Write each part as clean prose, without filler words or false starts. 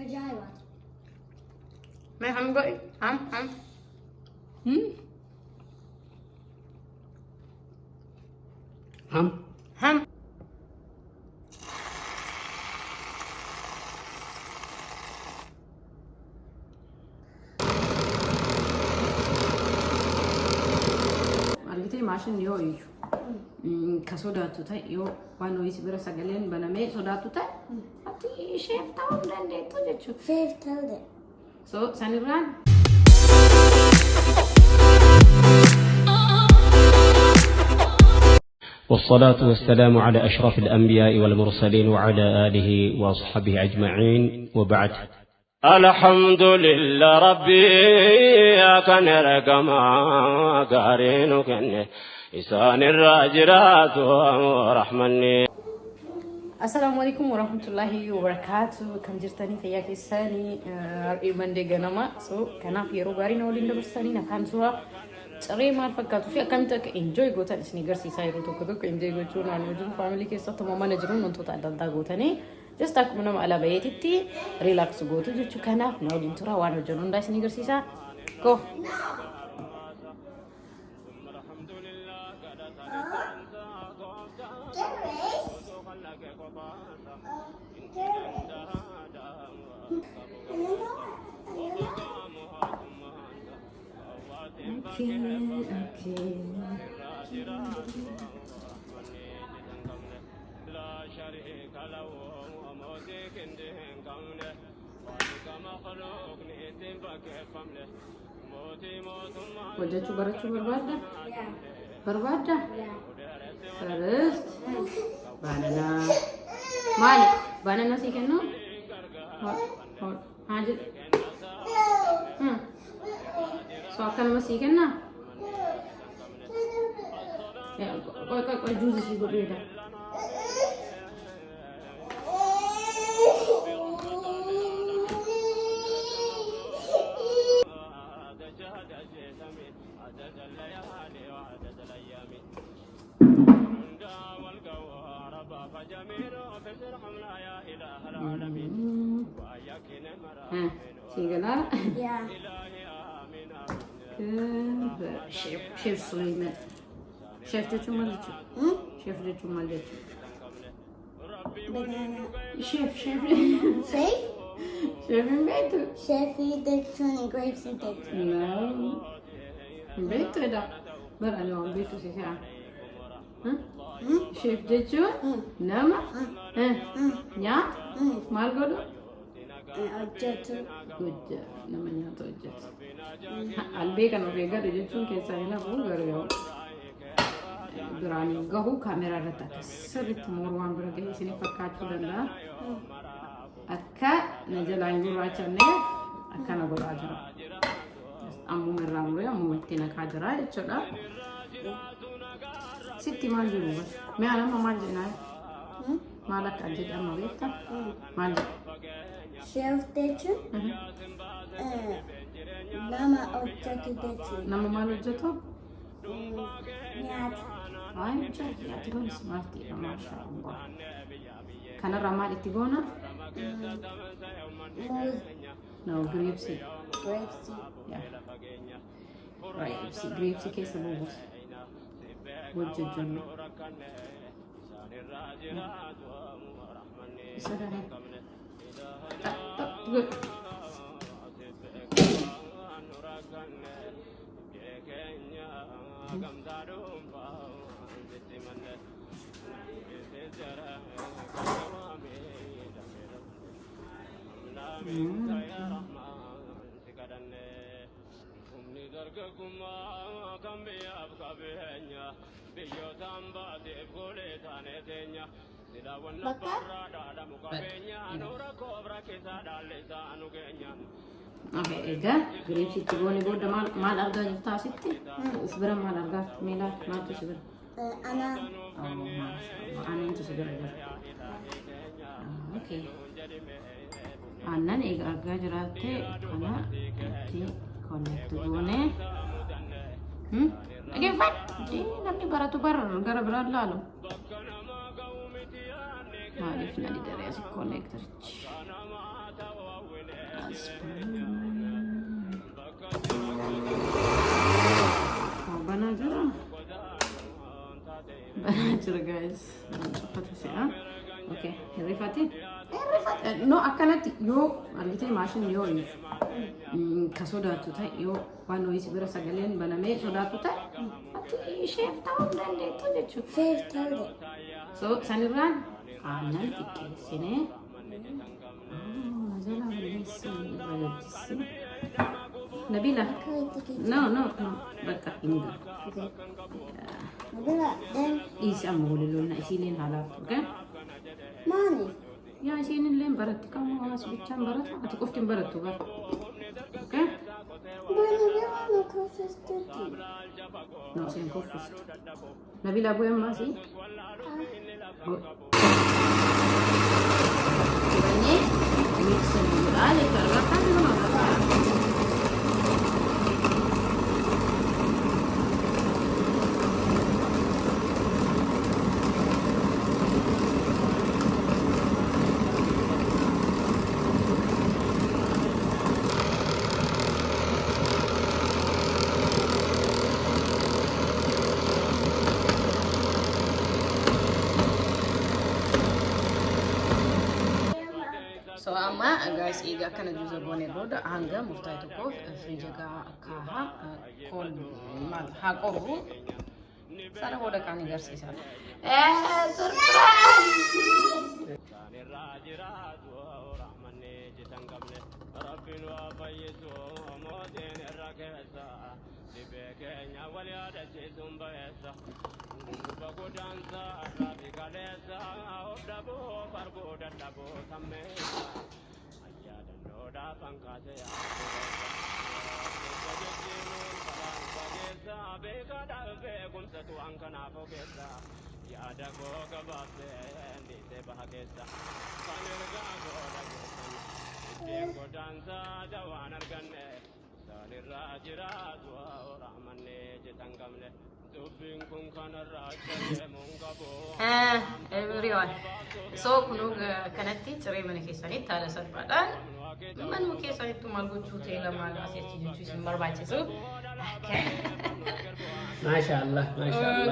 Ajaa'ibaa. Mee ham godhi ham. Ham. Argitee maashin yoo iyyu ka sodaattu ta'e yoo waan ho'isi bira sagaleen banamee sodaattu ta'e ati isheef ta'uu hin dandeettu jechuudha. Sheef ta'uu So sanirraan والصلاة والسلام على أشرف الأنبياء والمرسلين وعلى آله وأصحابه أجمعين وبعد. الحمد لله ربي كان رقما قارين كن إسان الراجرات ورحمني. السلام عليكم ورحمة الله وبركاته. كم جرتني فياك الساني إيمان دي جنما سو كنا في روغارين أولين دبستاني نفهم سوا سري ما فكرت في كم تك إنجوي قوتان إسني قرسي سايرو توكدو كإنجوي قوتون عن وجود فاميلي كيسة تماما نجرون ننتو تعدل دا قوتاني جست أكو منام على بيتي تي ريلاكس قوتو جتشو كنا نولين ترى وان وجرون دا إسني قرسي سا كو وجدتوا برتوا بربادة؟ بربادة؟ فرست بانانا مالك بانانا سيكنو؟ هول حاجة سو أكل ما سيكنا؟ كوي جوز سي بوديدا سيجلا شيف سليمان شيف جتشو مالتشو شيف جتشو مالتشو شيف شيف من بيته Chef eating and grapes eating. لا من بيته ده برا اليوم بيته ساعة شيف جتشو نما يا مال قدو Hojjetu. good nama nyaata hojjetu albee kan of eeggatu jechuun keessaa hin hafu garuu biraan gahu kaameraa irratti akka sirriitti mormaan bira gahee isinii fakkaachuu danda'a akka na jalaa hin gurraachanne akkana godhaa jira ammuma irraa muree ammuma itti naqaa jira jechuudha sitti maal jiru mi'a nama maal jedhaa maal akka jedhamu beekta maal jedha Chef jechuun nama hojjetu jechuudha. nama maal hojjetu Nyaata. Ay, nyaati kun smartiidha maashaallah. Kanarraa maal itti goona? Muuz. No, grapesii. Grapesii. Grapesii keessa buufus. Hojjetannu. Isa daree. Good. Oke, egaa grapesitti goone booda maal argaa jirta asitti? Uf bira maal argaa? Meelaa maaltu si bira? Anaa. Aanantu si bira jira. Okay. Aannan egaa argaa jiraatte kana itti connect goone. Dhaggeeffadhu! Namni baratu gara biraan laalu. Maaliif na didare asi connectorichi? Banajara. Banajara guys. Okay, Rifati. No, akanati yo alite machine yo kasoda tuta yo wano isi bira sagalen baname soda tuta ati chef town dande to jechu chef town so saniran anal tikisine ajala bisi Nabila no baka inga Nabila then isi amuliluna isilin halaf okay money يا شين اللي مبرت كم واس بيتشان برت أتقفت مبرت توبا أوكي Nabila no kofistati نو سين كوفست نبيل أبويا ماسي ini mixer aja karena kan memang so amma guys iga kana juza bone roda hanga muftai to ko frijaga kaha kon mad ha qoru sara boda kani garsi sara surprise everyone so kunu kanatti cire mana kesani tala sarpadan man mu kesani tu malgo chute la mal aseti jutu sim barbache so Mashallah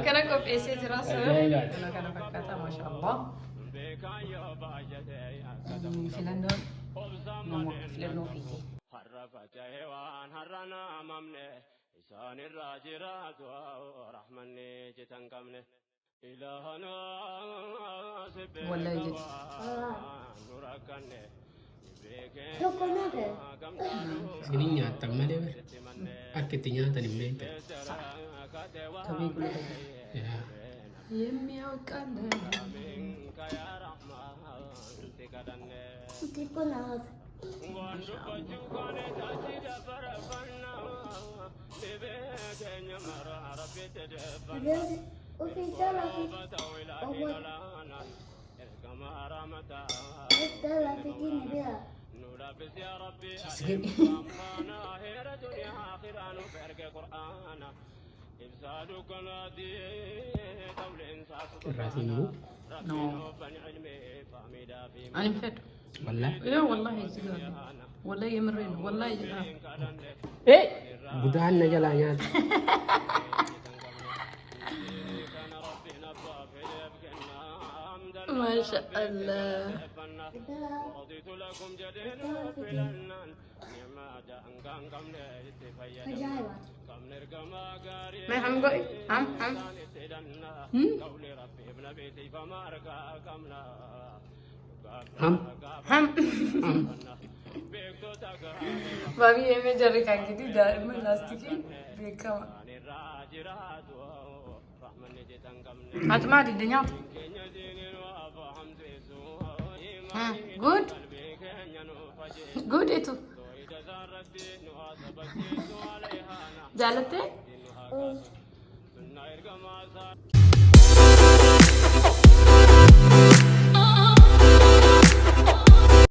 kana ko pese rasu kana fakata mashallah filando no filando fiti والله يجي Chocolate Sini nyata male ber. Akitinya tadi mbete. Kami kulit Ya. የሚያውቃል tipo nada ufite la fitini bila Rasin dulu. No. أنا مفيد. Wallah. يا والله يزيد. والله يمرين. والله يزيد. Budahan na jalannya. ما شاء الله. ما هم قوي. هم. Babi yemeğe jarri kanki di daima lastikin bekama. Atma di dunia. Good. Good itu. Jalate?